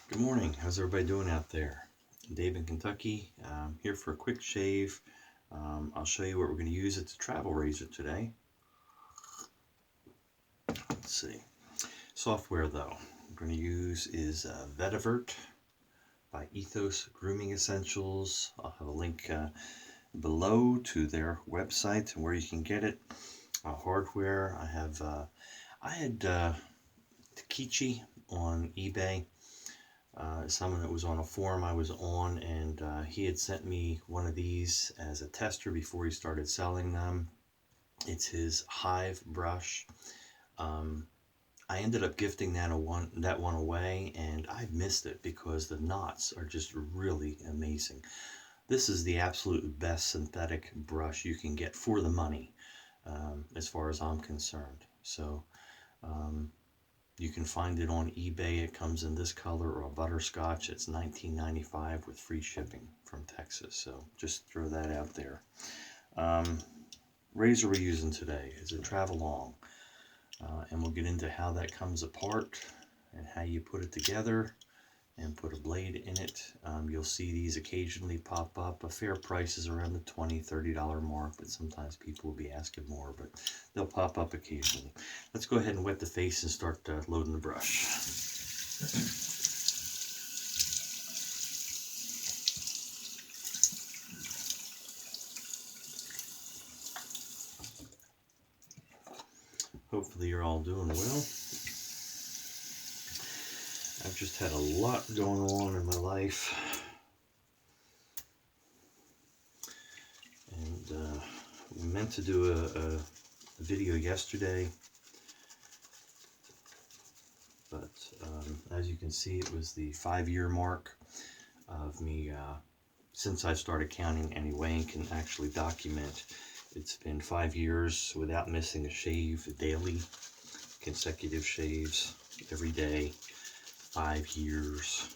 Good morning. How's everybody doing out there? Dave in Kentucky, here for a quick shave. I'll show you what we're going to use. It's a travel razor today. Let's see. Software though, we're going to use is Vétivert by Ethos Grooming Essentials. I'll have a link below to their website and where you can get it. Hardware, I had Techichi on eBay. Someone that was on a forum I was on, and he had sent me one of these as a tester before he started selling them. It's his Hive brush. I ended up gifting that one away, and I missed it because the knots are just really amazing. This is the absolute best synthetic brush you can get for the money, as far as I'm concerned. So you can find it on eBay. It comes in this color or a butterscotch. It's $19.95 with free shipping from Texas. So just throw that out there. Razor we're using today is a Travalong. And we'll get into how that comes apart and how you put it together and put a blade in it. You'll see these occasionally pop up. A fair price is around the $20, $30 mark, but sometimes people will be asking more, but they'll pop up occasionally. Let's go ahead and wet the face and start loading the brush. Hopefully you're all doing well. I've just had a lot going on in my life. And we meant to do a video yesterday. But as you can see, it was the 5-year mark of me, since I started counting anyway and can actually document. It's been 5 years without missing a shave, daily, consecutive shaves, every day. 5 years.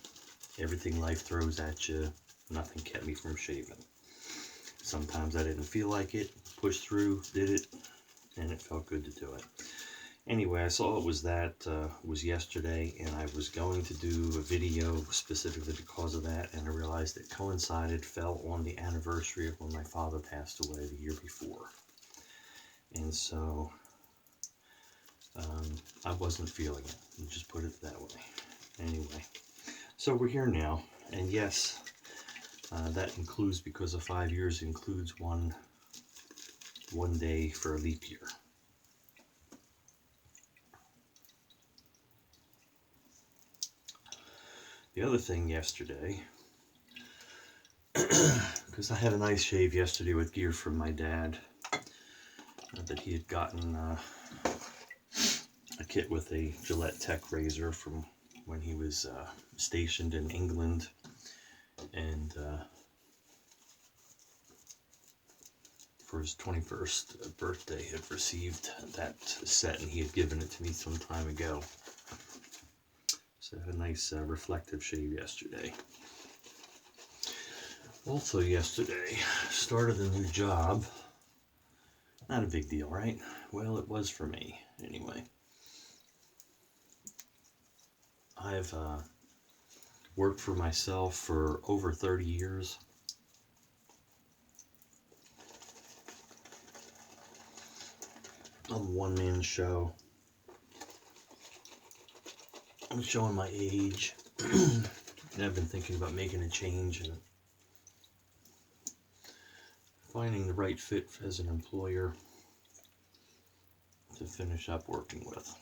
Everything life throws at you, nothing kept me from shaving. Sometimes I didn't feel like it, pushed through, did it, and it felt good to do it. Anyway, I saw it was yesterday, and I was going to do a video specifically because of that, and I realized it fell on the anniversary of when my father passed away the year before. And so I wasn't feeling it, we'll just put it that way. Anyway, so we're here now, and yes, that includes, because of 5 years, includes one day for a leap year. The other thing yesterday, because I had a nice shave yesterday with gear from my dad, that he had gotten a kit with a Gillette Tech razor from when he was stationed in England, and for his 21st birthday had received that set, and he had given it to me some time ago. So I had a nice reflective shave yesterday. Also yesterday, started a new job. Not a big deal, right? Well, it was for me, anyway. I've worked for myself for over 30 years. I'm a one-man show. I'm showing my age. And I've been thinking about making a change and finding the right fit as an employer to finish up working with.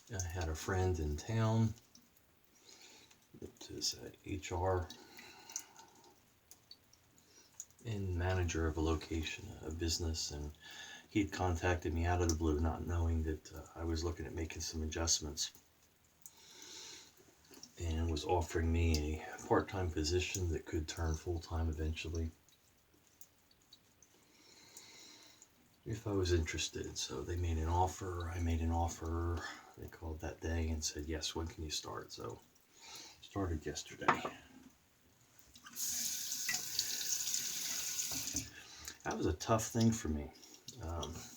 I had a friend in town that is a HR and manager of a location, a business, and he had contacted me out of the blue, not knowing that I was looking at making some adjustments, and was offering me a part-time position that could turn full-time eventually if I was interested. So they made an offer, I made an offer. They called that day and said, yes, when can you start? So started yesterday. That was a tough thing for me.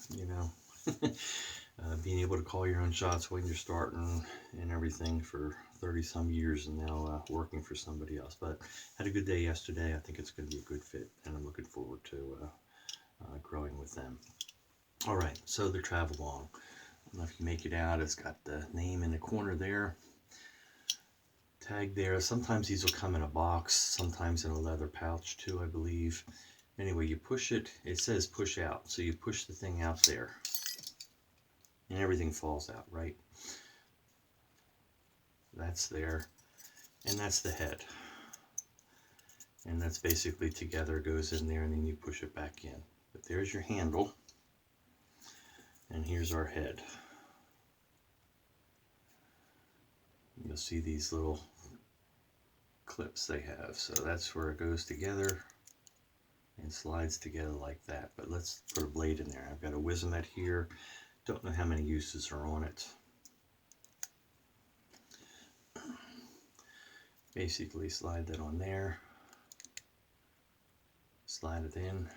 You know, Being able to call your own shots when you're starting and everything for 30 some years, and now working for somebody else. But had a good day yesterday. I think it's going to be a good fit, and I'm looking forward to growing with them. All right, so the Travalong. I don't know if you make it out. It's got the name in the corner there, tag there. Sometimes these will come in a box, sometimes in a leather pouch too, I believe. Anyway, you push it. It says push out, so you push the thing out there, and everything falls out, right? That's there, and that's the head. And that's basically together, goes in there, and then you push it back in. But there's your handle, and here's our head. You'll see these little clips they have. So that's where it goes together and slides together like that. But let's put a blade in there. I've got a Wizamet here. Don't know how many uses are on it. Basically slide that on there. Slide it in.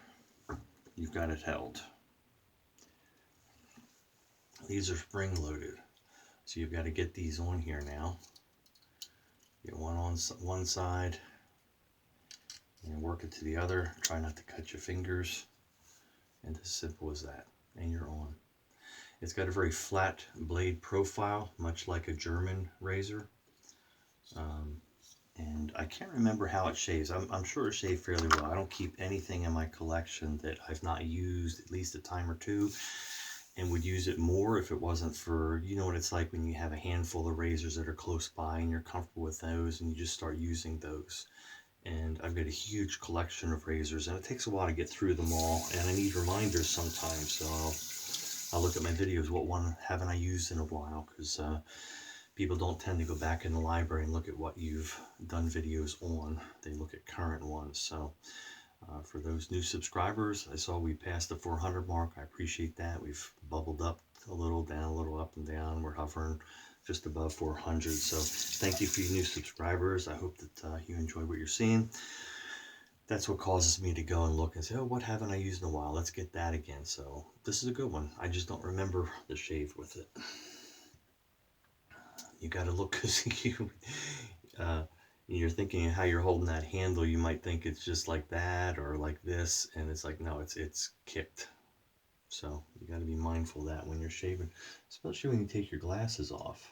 You've got it held. These are spring loaded. So you've got to get these on here now. Get one on one side and work it to the other. Try not to cut your fingers. And as simple as that. And you're on. It's got a very flat blade profile, much like a German razor. And I can't remember how it shaves. I'm sure it shaved fairly well. I don't keep anything in my collection that I've not used at least a time or two, and would use it more if it wasn't for, you know what it's like when you have a handful of razors that are close by and you're comfortable with those and you just start using those. And I've got a huge collection of razors, and it takes a while to get through them all, and I need reminders sometimes, so I'll look at my videos, what one haven't I used in a while, because people don't tend to go back in the library and look at what you've done videos on. They look at current ones. So for those new subscribers, I saw we passed the 400 mark. I appreciate that. We've bubbled up a little, down a little, up and down. We're hovering just above 400. So thank you for you new subscribers. I hope that you enjoy what you're seeing. That's what causes me to go and look and say, oh, what haven't I used in a while? Let's get that again. So this is a good one. I just don't remember the shave with it. You got to look, because you're thinking how you're holding that handle. You might think it's just like that or like this, and it's like, no, it's kicked. So you got to be mindful of that when you're shaving, especially when you take your glasses off.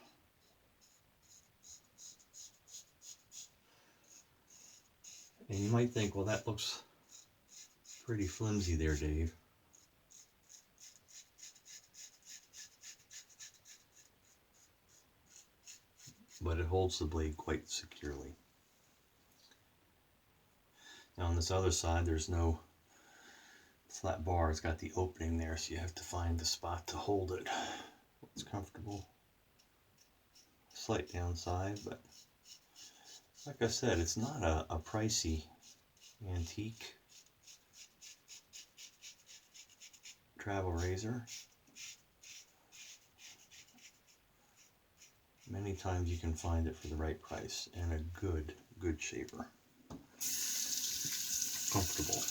And you might think, well, that looks pretty flimsy there, Dave. But it holds the blade quite securely. Now on this other side, there's no flat bar. It's got the opening there, so you have to find the spot to hold it. It's comfortable. Slight downside, but like I said, it's not a pricey antique travel razor. Many times you can find it for the right price, and a good shaver. Comfortable.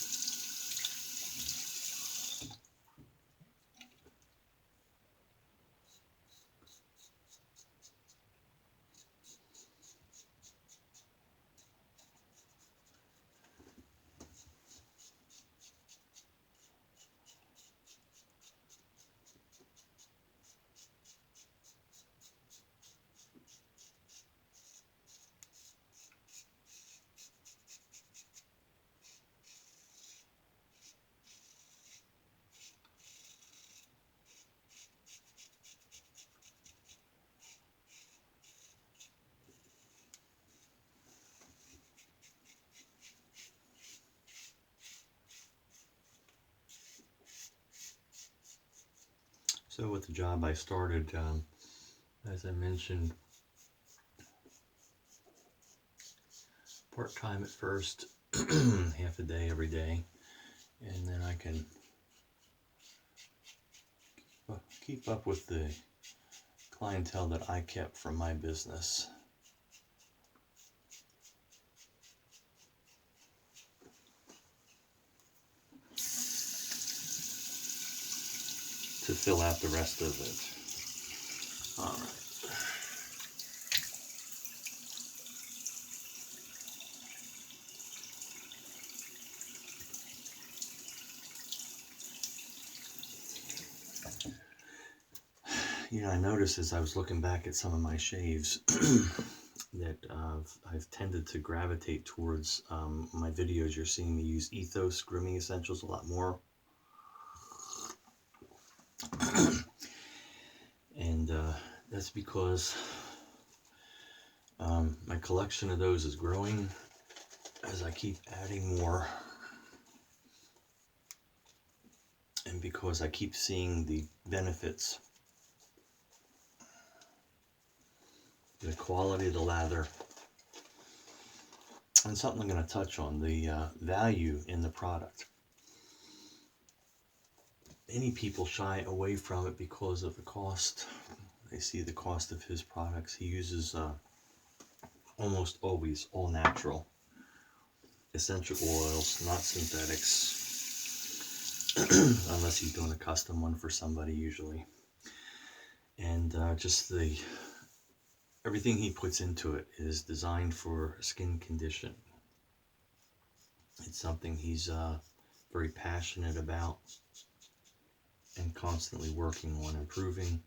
So with the job I started, as I mentioned, part-time at first, half a day every day, and then I can keep up with the clientele that I kept from my business. To fill out the rest of it. All right. You know, I noticed as I was looking back at some of my shaves that I've tended to gravitate towards my videos. You're seeing me use Ethos Grooming Essentials a lot more. And that's because my collection of those is growing as I keep adding more. And because I keep seeing the benefits, the quality of the lather, and something I'm going to touch on, the value in the product. Many people shy away from it because of the cost. They see the cost of his products. He uses almost always all natural essential oils, not synthetics, unless he's doing a custom one for somebody usually. And just everything he puts into it is designed for skin condition. It's something he's very passionate about and constantly working on improving.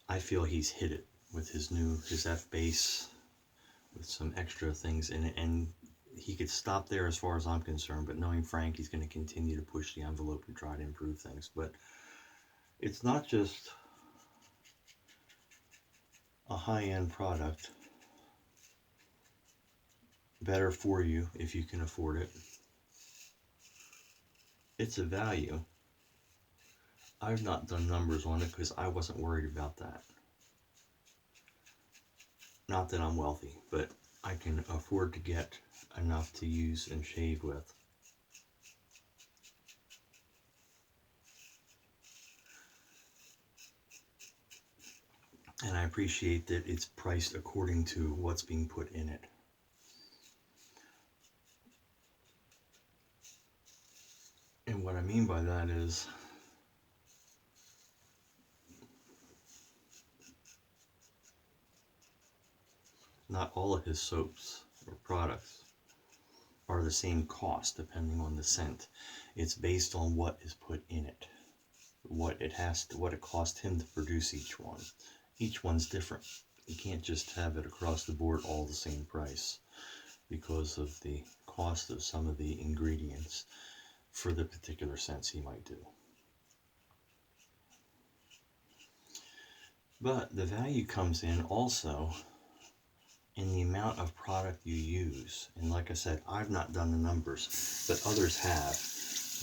I feel he's hit it with his F base with some extra things in it, and he could stop there as far as I'm concerned, but knowing Frank, he's going to continue to push the envelope and try to improve things. But it's not just a high-end product, better for you if you can afford it. It's a value. I've not done numbers on it because I wasn't worried about that. Not that I'm wealthy, but I can afford to get enough to use and shave with. And I appreciate that it's priced according to what's being put in it. And what I mean by that is not all of his soaps or products are the same cost depending on the scent. It's based on what is put in it, what it cost him to produce each one. Each one's different. You can't just have it across the board all the same price because of the cost of some of the ingredients for the particular scents he might do. But the value comes in also in the amount of product you use. And like I said, I've not done the numbers, but others have.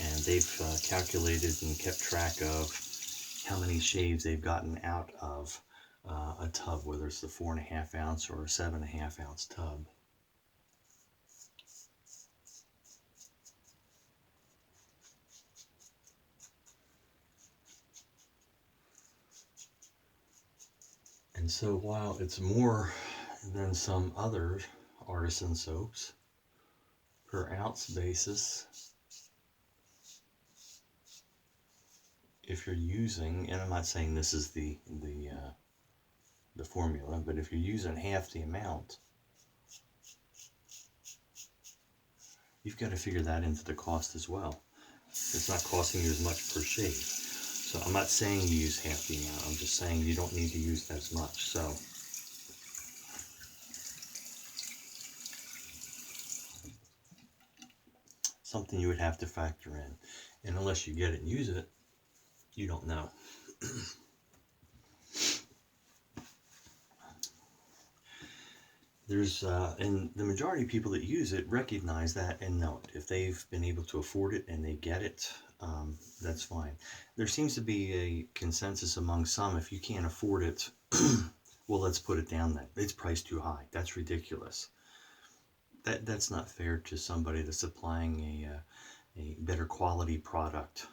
And they've calculated and kept track of how many shaves they've gotten out of a tub, whether it's the 4.5 ounce or a 7.5 ounce tub. And so while it's more than some other artisan soaps per ounce basis, if you're using, and I'm not saying this is the formula, but if you're using half the amount, you've got to figure that into the cost as well. It's not costing you as much per shave. So I'm not saying you use half the amount, I'm just saying you don't need to use as much. So something you would have to factor in. And unless you get it and use it, you don't know. And the majority of people that use it recognize that and know it. If they've been able to afford it and they get it, that's fine. There seems to be a consensus among some, if you can't afford it, well, let's put it down then. It's priced too high. That's ridiculous. That's not fair to somebody that's supplying a better quality product.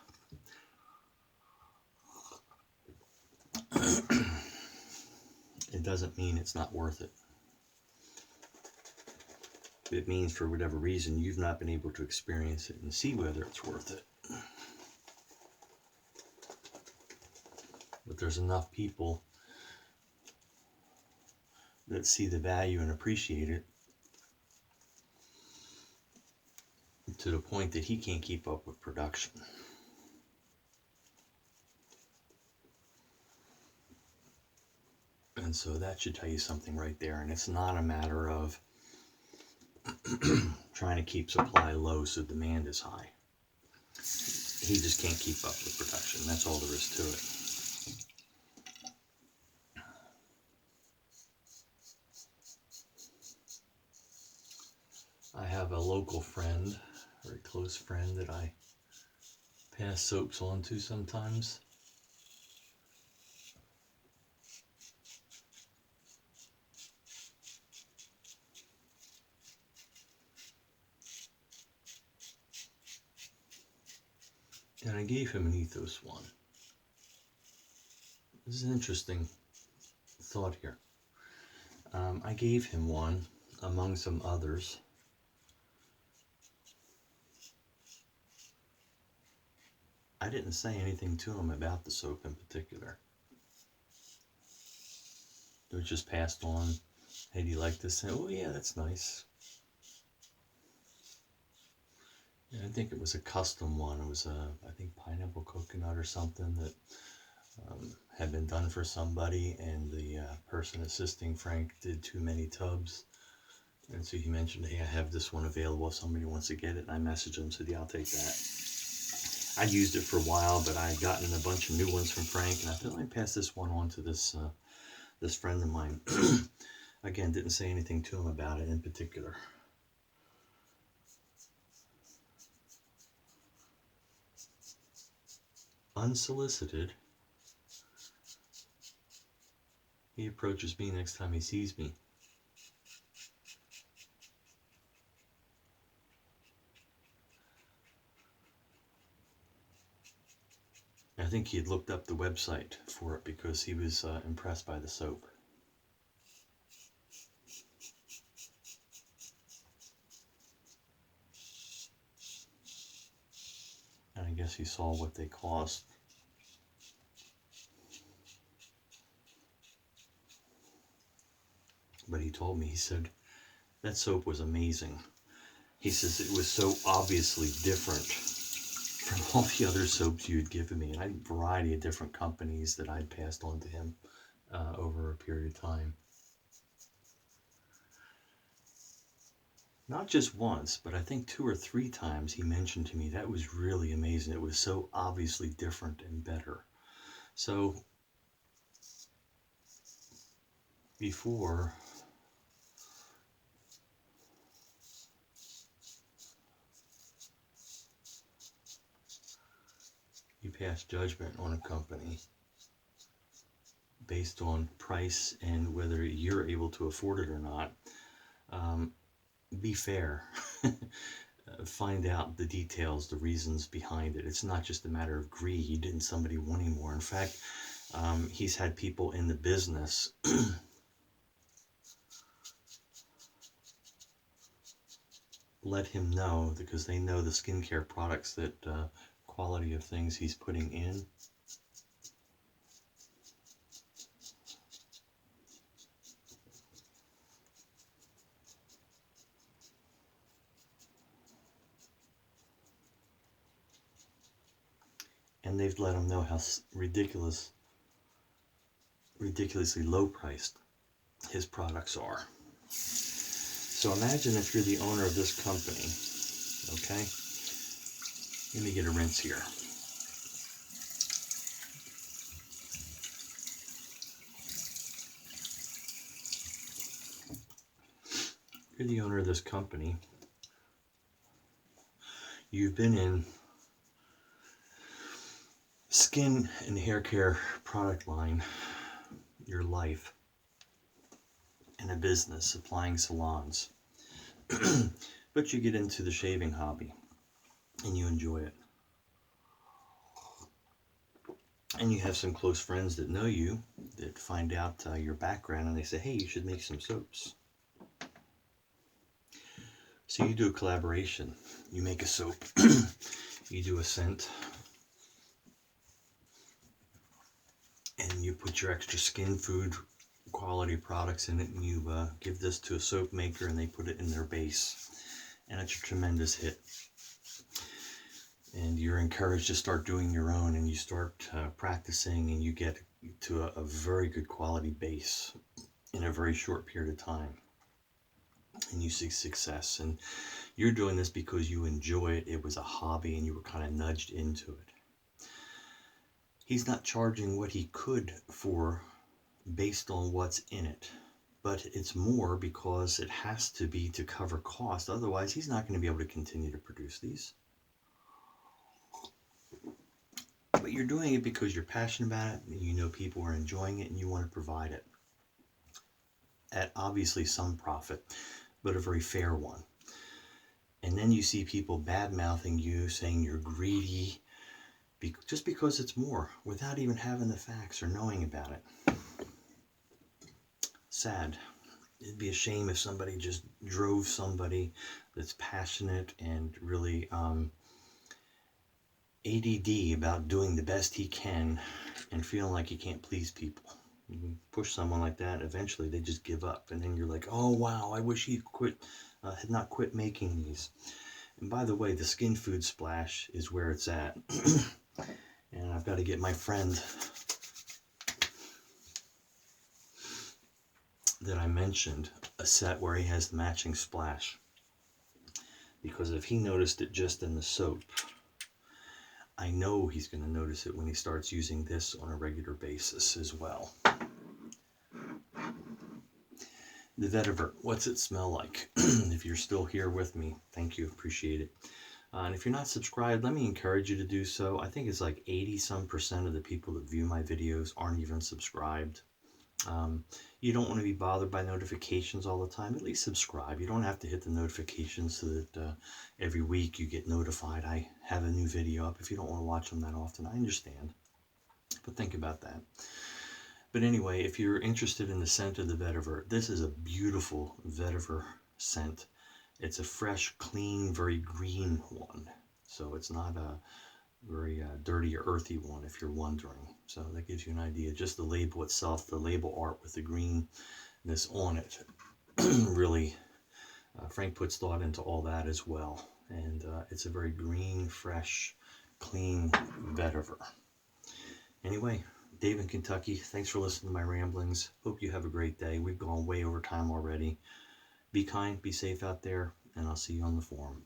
It doesn't mean it's not worth it. it means for whatever reason you've not been able to experience it and see whether it's worth it. But there's enough people that see the value and appreciate it to the point that he can't keep up with production. And so that should tell you something right there. And it's not a matter of trying to keep supply low so demand is high. He just can't keep up with production. That's all there is to it. I have a local friend, a very close friend, that I pass soaps on to sometimes. And I gave him an Ethos one. This is an interesting thought here. I gave him one among some others. I didn't say anything to him about the soap in particular. It was just passed on. Hey, do you like this? And, oh yeah, that's nice. And I think it was a custom one. It was I think pineapple coconut or something that had been done for somebody, and the person assisting Frank did too many tubs. And so he mentioned, hey, I have this one available if somebody wants to get it. And I messaged him, said, yeah, I'll take that. I used it for a while, but I had gotten a bunch of new ones from Frank, and I thought, let me pass this one on to this this friend of mine. Again, didn't say anything to him about it in particular. Unsolicited, he approaches me next time he sees me. I think he had looked up the website for it because he was impressed by the soap. And I guess he saw what they cost. But he told me, he said, that soap was amazing. He says it was so obviously different from all the other soaps you had given me. And I had a variety of different companies that I'd passed on to him over a period of time. Not just once, but I think 2 or 3 times he mentioned to me, that was really amazing. It was so obviously different and better. So before you pass judgment on a company based on price and whether you're able to afford it or not, be fair. Find out the details, the reasons behind it. It's not just a matter of greed and somebody wanting more. In fact, he's had people in the business let him know, because they know the skincare products that quality of things he's putting in. And they've let him know how ridiculously low priced his products are. So imagine if you're the owner of this company, okay? Let me get a rinse here. You're the owner of this company. You've been in skin and hair care product line your life, in a business supplying salons. But you get into the shaving hobby and you enjoy it. And you have some close friends that know you, that find out your background, and they say, hey, you should make some soaps. So you do a collaboration. You make a soap. You do a scent. And you put your extra skin food quality products in it, and you give this to a soap maker, and they put it in their base. And it's a tremendous hit. And you're encouraged to start doing your own, and you start practicing, and you get to a very good quality base in a very short period of time. And you see success. And you're doing this because you enjoy it. It was a hobby, and you were kind of nudged into it. He's not charging what he could for based on what's in it, but it's more because it has to be to cover cost. Otherwise, he's not going to be able to continue to produce these. But you're doing it because you're passionate about it, and you know people are enjoying it, and you want to provide it at obviously some profit, but a very fair one. And then you see people bad-mouthing you, saying you're greedy, just because it's more, without even having the facts or knowing about it. Sad. It'd be a shame if somebody just drove somebody that's passionate and really ADD about doing the best he can and feeling like he can't please people. You push someone like that, eventually they just give up, and then you're like, oh wow, I wish he had not quit making these. And by the way, the skin food splash is where it's at. And I've got to get my friend that I mentioned a set where he has the matching splash, because if he noticed it just in the soap, I know he's going to notice it when he starts using this on a regular basis as well. The Vétivert, what's it smell like? If you're still here with me, thank you, appreciate it. And if you're not subscribed, let me encourage you to do so. I think it's like 80% of the people that view my videos aren't even subscribed. You don't want to be bothered by notifications all the time. At least subscribe. You don't have to hit the notifications so that every week you get notified I have a new video up. If you don't want to watch them that often, I understand. But think about that. But anyway, if you're interested in the scent of the Vétivert, this is a beautiful Vétivert scent. It's a fresh, clean, very green one. So it's not a very dirty or earthy one, if you're wondering. So that gives you an idea. Just the label itself, the label art with the greenness on it, really, Frank puts thought into all that as well. And it's a very green, fresh, clean Vétivert. Anyway, Dave in Kentucky, thanks for listening to my ramblings. Hope you have a great day. We've gone way over time already. Be kind, be safe out there, and I'll see you on the forum.